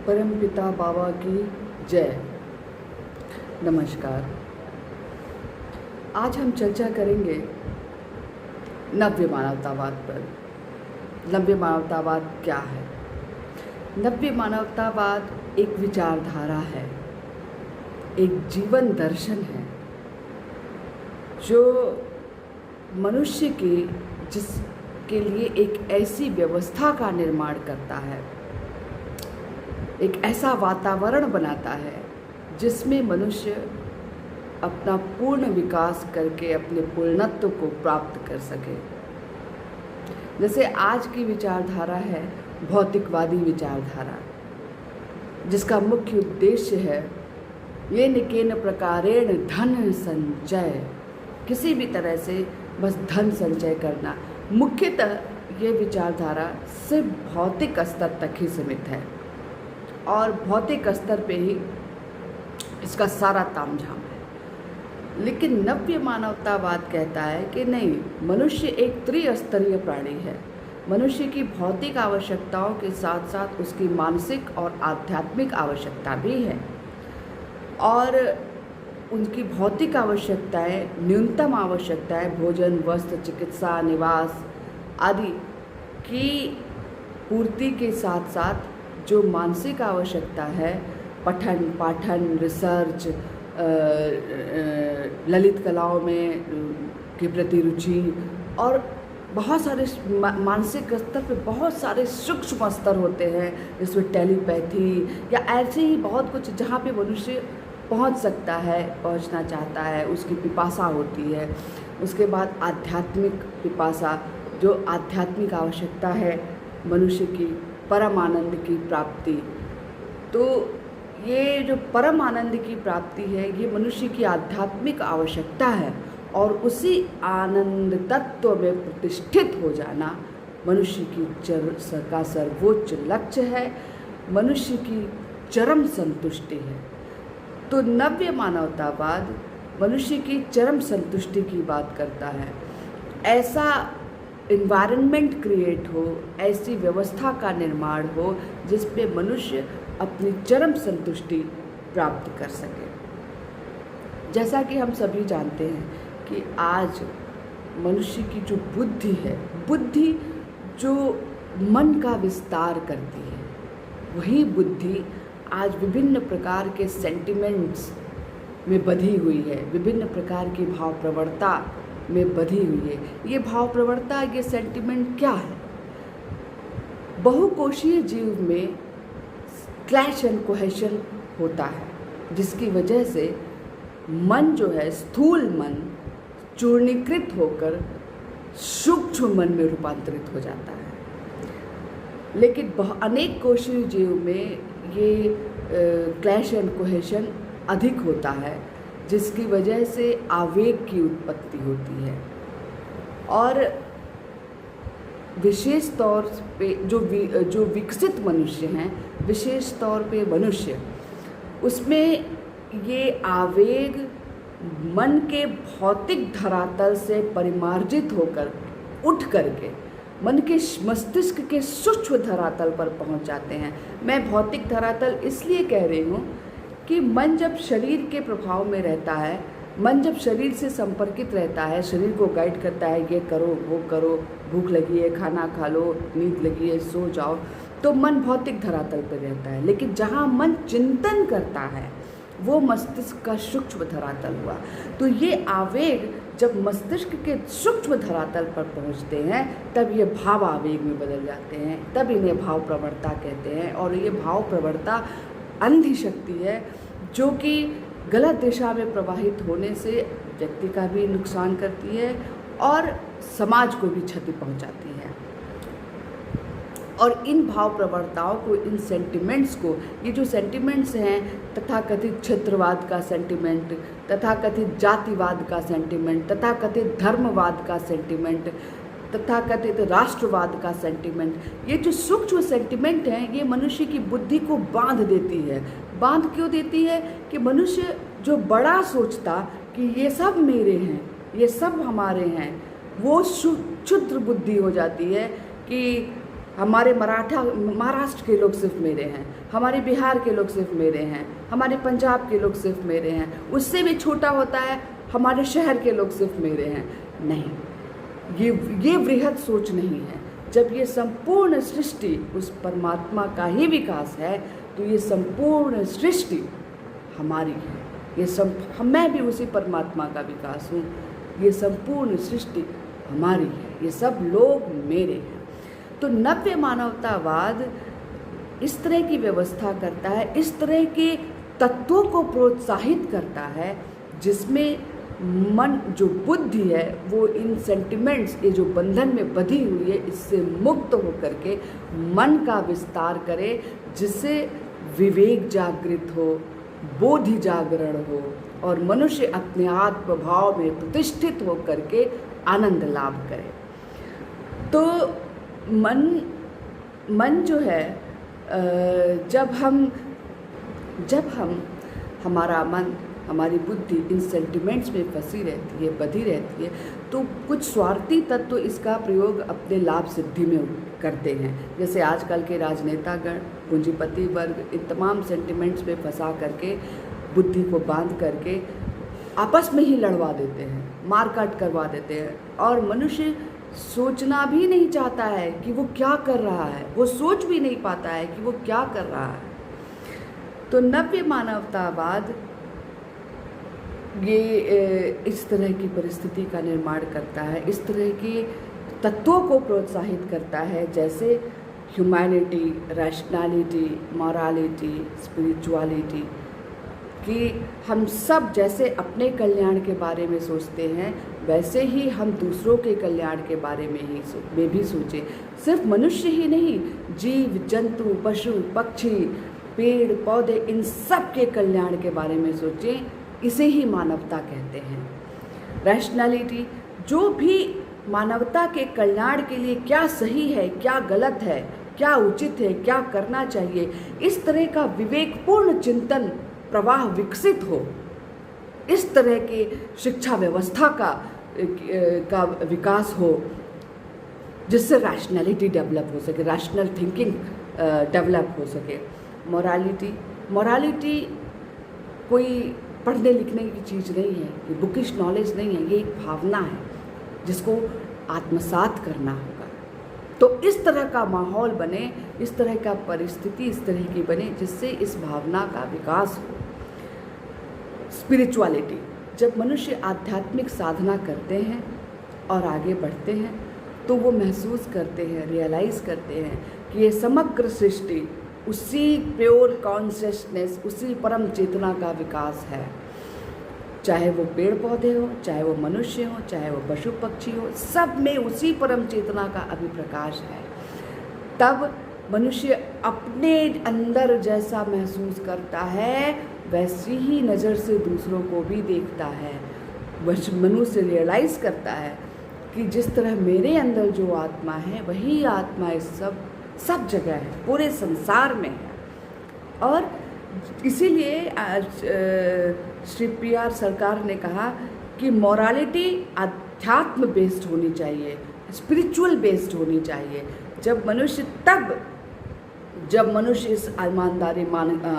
परमपिता बाबा की जय। नमस्कार। आज हम चर्चा करेंगे नव्य मानवतावाद पर। नव्य मानवतावाद क्या है? नव्य मानवतावाद एक विचारधारा है, एक जीवन दर्शन है जो मनुष्य के जिसके लिए एक ऐसी व्यवस्था का निर्माण करता है, एक ऐसा वातावरण बनाता है जिसमें मनुष्य अपना पूर्ण विकास करके अपने पूर्णत्व को प्राप्त कर सके। जैसे आज की विचारधारा है भौतिकवादी विचारधारा, जिसका मुख्य उद्देश्य है ये निकेन प्रकारेण धन संचय, किसी भी तरह से बस धन संचय करना। मुख्यतः ये विचारधारा सिर्फ भौतिक स्तर तक ही सीमित है और भौतिक स्तर पे ही इसका सारा तामझाम है। लेकिन नव्य मानवतावाद कहता है कि नहीं, मनुष्य एक त्रिस्तरीय प्राणी है। मनुष्य की भौतिक आवश्यकताओं के साथ साथ उसकी मानसिक और आध्यात्मिक आवश्यकता भी है, और उनकी भौतिक आवश्यकताएं, न्यूनतम आवश्यकताएं भोजन, वस्त्र, चिकित्सा, निवास आदि की पूर्ति के साथ साथ जो मानसिक आवश्यकता है, पठन पाठन, रिसर्च, ललित कलाओं में के प्रति रुचि, और बहुत सारे मानसिक स्तर पे बहुत सारे सूक्ष्म स्तर होते हैं, जिसमें टेलीपैथी या ऐसे ही बहुत कुछ जहाँ पे मनुष्य पहुँच सकता है, पहुँचना चाहता है, उसकी पिपासा होती है। उसके बाद आध्यात्मिक पिपासा, जो आध्यात्मिक आवश्यकता है मनुष्य की, परम आनंद की प्राप्ति। तो ये जो परम आनंद की प्राप्ति है, ये मनुष्य की आध्यात्मिक आवश्यकता है, और उसी आनंद तत्व में प्रतिष्ठित हो जाना मनुष्य की का सर्वोच्च लक्ष्य है, मनुष्य की चरम संतुष्टि है। तो नव्य मानवतावाद मनुष्य की चरम संतुष्टि की बात करता है। ऐसा इन्वायरमेंट क्रिएट हो, ऐसी व्यवस्था का निर्माण हो जिस पे मनुष्य अपनी चरम संतुष्टि प्राप्त कर सके। जैसा कि हम सभी जानते हैं कि आज मनुष्य की जो बुद्धि है, बुद्धि जो मन का विस्तार करती है, वही बुद्धि आज विभिन्न प्रकार के सेंटिमेंट्स में बधी हुई है, विभिन्न प्रकार की भाव प्रवणता में बधी हुई है। ये भाव प्रवणता, ये सेंटिमेंट क्या है? बहुकोशीय जीव में क्लैश एंड कोहेशन होता है, जिसकी वजह से मन जो है, स्थूल मन चूर्णीकृत होकर सूक्ष्म मन में रूपांतरित हो जाता है। लेकिन अनेक कोशीय जीव में ये क्लैश एंड कोहेशन अधिक होता है, जिसकी वजह से आवेग की उत्पत्ति होती है। और विशेष तौर पे जो विकसित मनुष्य हैं, विशेष तौर पे मनुष्य, उसमें ये आवेग मन के भौतिक धरातल से परिमार्जित होकर उठ करके मन के मस्तिष्क के सूक्ष्म धरातल पर पहुंच जाते हैं। मैं भौतिक धरातल इसलिए कह रही हूँ कि मन जब शरीर के प्रभाव में रहता है, मन जब शरीर से संपर्कित रहता है, शरीर को गाइड करता है, ये करो, वो करो, भूख लगी है खाना खा लो, नींद लगी है सो जाओ, तो मन भौतिक धरातल पर रहता है। लेकिन जहाँ मन चिंतन करता है, वो मस्तिष्क का सूक्ष्म धरातल हुआ। तो ये आवेग जब मस्तिष्क के सूक्ष्म धरातल पर पहुँचते हैं, तब ये भाव आवेग में बदल जाते हैं, तब इन्हें भाव प्रवणता कहते हैं। और ये भाव प्रवणता अंधी शक्ति है, जो कि गलत दिशा में प्रवाहित होने से व्यक्ति का भी नुकसान करती है और समाज को भी क्षति पहुंचाती है। और इन भाव प्रवणताओं को, इन सेंटिमेंट्स को, ये जो सेंटिमेंट्स हैं, तथाकथित क्षेत्रवाद का सेंटिमेंट, तथाकथित जातिवाद का सेंटिमेंट, तथाकथित धर्मवाद का सेंटिमेंट, तथाकथित राष्ट्रवाद का सेंटिमेंट, ये जो सूक्ष्म सेंटिमेंट हैं, ये मनुष्य की बुद्धि को बांध देती है। बांध क्यों देती है? कि मनुष्य जो बड़ा सोचता कि ये सब मेरे हैं, ये सब हमारे हैं, वो क्षुद्र बुद्धि हो जाती है कि हमारे महाराष्ट्र के लोग सिर्फ मेरे हैं, हमारे बिहार के लोग सिर्फ मेरे हैं, हमारे पंजाब के लोग सिर्फ मेरे हैं, उससे भी छोटा होता है हमारे शहर के लोग सिर्फ मेरे हैं। नहीं, ये वृहद सोच नहीं है। जब ये संपूर्ण सृष्टि उस परमात्मा का ही विकास है तो ये संपूर्ण सृष्टि हमारी है। मैं भी उसी परमात्मा का विकास हूँ। ये संपूर्ण सृष्टि हमारी है, ये सब लोग मेरे हैं। तो नव्य मानवतावाद इस तरह की व्यवस्था करता है, इस तरह के तत्वों को प्रोत्साहित करता है जिसमें मन, जो बुद्धि है, वो इन सेंटिमेंट्स, ये जो बंधन में बंधी हुई है, इससे मुक्त होकर के मन का विस्तार करे, जिससे विवेक जागृत हो, बोधि जागरण हो और मनुष्य अपने आत्म भाव में प्रतिष्ठित होकर के आनंद लाभ करे। तो मन जो है, जब हम हमारा मन, हमारी बुद्धि इन सेंटिमेंट्स में फंसी रहती है, बधी रहती है, तो कुछ स्वार्थी तत्व इसका प्रयोग अपने लाभ सिद्धि में करते हैं। जैसे आजकल के राजनेतागण, पूंजीपति वर्ग इन तमाम सेंटिमेंट्स में फंसा करके बुद्धि को बांध करके आपस में ही लड़वा देते हैं, मारकाट करवा देते हैं, और मनुष्य सोचना भी नहीं चाहता है कि वो क्या कर रहा है, वो सोच भी नहीं पाता है कि वो क्या कर रहा है। तो नव्य मानवतावाद ये इस तरह की परिस्थिति का निर्माण करता है, इस तरह के तत्वों को प्रोत्साहित करता है, जैसे ह्यूमैनिटी, रैशनैलिटी, मॉरालिटी, स्पिरिचुअलिटी, कि हम सब जैसे अपने कल्याण के बारे में सोचते हैं वैसे ही हम दूसरों के कल्याण के बारे में भी सोचें। सिर्फ मनुष्य ही नहीं, जीव जंतु, पशु पक्षी, पेड़ पौधे, इन सब के कल्याण के बारे में सोचें। इसे ही मानवता कहते हैं। रैशनैलिटी, जो भी मानवता के कल्याण के लिए क्या सही है, क्या गलत है, क्या उचित है, क्या करना चाहिए, इस तरह का विवेकपूर्ण चिंतन प्रवाह विकसित हो, इस तरह की शिक्षा व्यवस्था का विकास हो, जिससे रैशनैलिटी डेवलप हो सके, रैशनल थिंकिंग डेवलप हो सके। मॉरालिटी कोई पढ़ने लिखने की चीज़ नहीं है, ये बुकिश नॉलेज नहीं है, ये एक भावना है जिसको आत्मसात करना होगा। तो इस तरह का माहौल बने, इस तरह का परिस्थिति इस तरह की बने जिससे इस भावना का विकास हो। स्पिरिचुअलिटी, जब मनुष्य आध्यात्मिक साधना करते हैं और आगे बढ़ते हैं तो वो महसूस करते हैं, रियलाइज़ करते हैं कि ये समग्र सृष्टि उसी प्योर कॉन्शियसनेस, उसी परम चेतना का विकास है। चाहे वो पेड़ पौधे हो, चाहे वो मनुष्य हो, चाहे वो पशु पक्षी हो, सब में उसी परम चेतना का अभिप्रकाश है। तब मनुष्य अपने अंदर जैसा महसूस करता है वैसी ही नज़र से दूसरों को भी देखता है। मनुष्य रियलाइज़ करता है कि जिस तरह मेरे अंदर जो आत्मा है वही आत्मा इस सब जगह है, पूरे संसार में है। और इसीलिए श्री PR सरकार ने कहा कि मॉरालिटी अध्यात्म बेस्ड होनी चाहिए, स्पिरिचुअल बेस्ड होनी चाहिए। जब मनुष्य इस ईमानदारी,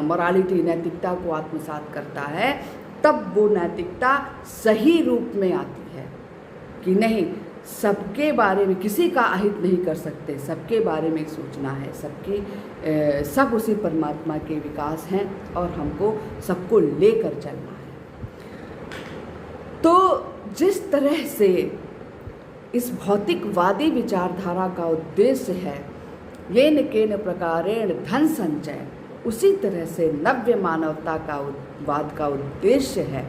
मॉरालिटी, नैतिकता को आत्मसात करता है, तब वो नैतिकता सही रूप में आती है कि नहीं, सबके बारे में किसी का अहित नहीं कर सकते, सबके बारे में सोचना है, सब उसी परमात्मा के विकास हैं और हमको सबको लेकर चलना है। तो जिस तरह से इस भौतिकवादी विचारधारा का उद्देश्य है येन केन प्रकारेण धन संचय, उसी तरह से नव्य मानवता का वाद का उद्देश्य है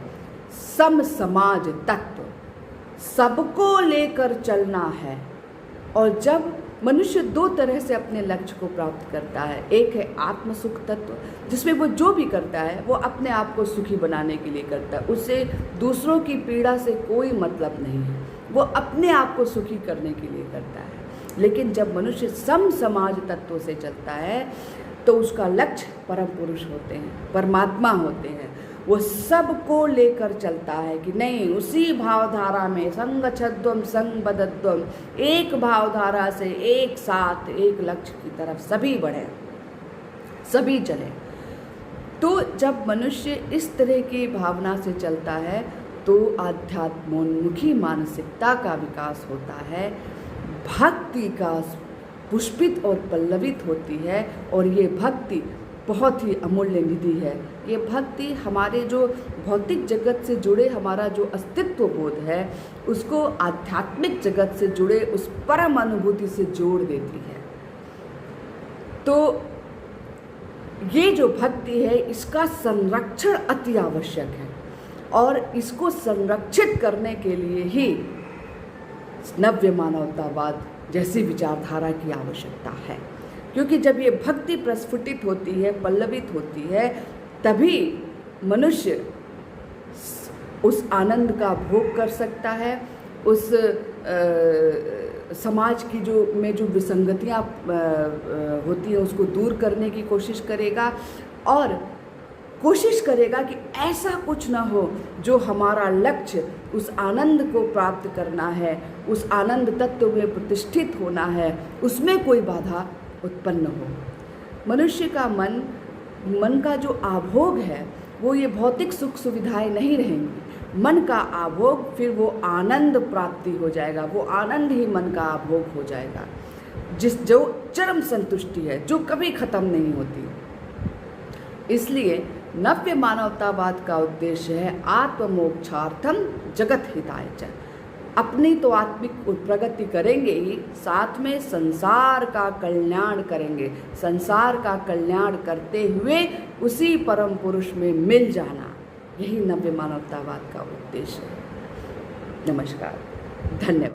सम समाज तत्व, सबको लेकर चलना है। और जब मनुष्य दो तरह से अपने लक्ष्य को प्राप्त करता है, एक है आत्म सुख तत्व, जिसमें वो जो भी करता है वो अपने आप को सुखी बनाने के लिए करता है, उससे दूसरों की पीड़ा से कोई मतलब नहीं है, वो अपने आप को सुखी करने के लिए करता है। लेकिन जब मनुष्य सम समाज तत्व से चलता है तो उसका लक्ष्य परम पुरुष होते हैं, परमात्मा होते हैं। वो सबको लेकर चलता है कि नहीं, उसी भावधारा में संगच्छध्वम संगबद्धध्वम, एक भावधारा से एक साथ एक लक्ष्य की तरफ सभी बढ़े, सभी चले। तो जब मनुष्य इस तरह की भावना से चलता है तो आध्यात्मोन्मुखी मानसिकता का विकास होता है, भक्ति का पुष्पित और पल्लवित होती है। और ये भक्ति बहुत ही अमूल्य निधि है। ये भक्ति हमारे जो भौतिक जगत से जुड़े हमारा जो अस्तित्व बोध है उसको आध्यात्मिक जगत से जुड़े उस परम अनुभूति से जोड़ देती है। तो ये जो भक्ति है इसका संरक्षण अति आवश्यक है और इसको संरक्षित करने के लिए ही नव्य मानवतावाद जैसी विचारधारा की आवश्यकता है। क्योंकि जब ये भक्ति प्रस्फुटित होती है, पल्लवित होती है, तभी मनुष्य उस आनंद का भोग कर सकता है, उस समाज की जो विसंगतियाँ होती हैं उसको दूर करने की कोशिश करेगा और कोशिश करेगा कि ऐसा कुछ ना हो जो हमारा लक्ष्य उस आनंद को प्राप्त करना है, उस आनंद तत्व में प्रतिष्ठित होना है, उसमें कोई बाधा उत्पन्न हो। मनुष्य का मन का जो आभोग है वो ये भौतिक सुख सुविधाएं नहीं रहेंगी। मन का आभोग फिर वो आनंद प्राप्ति हो जाएगा, वो आनंद ही मन का आभोग हो जाएगा, जो चरम संतुष्टि है, जो कभी खत्म नहीं होती। इसलिए नव्य मानवतावाद का उद्देश्य है आत्ममोक्षार्थम जगत हिताय च। अपनी तो आत्मिक प्रगति करेंगे ही, साथ में संसार का कल्याण करेंगे। संसार का कल्याण करते हुए उसी परम पुरुष में मिल जाना, यही नव्य मानवतावाद का उद्देश्य है। नमस्कार, धन्यवाद।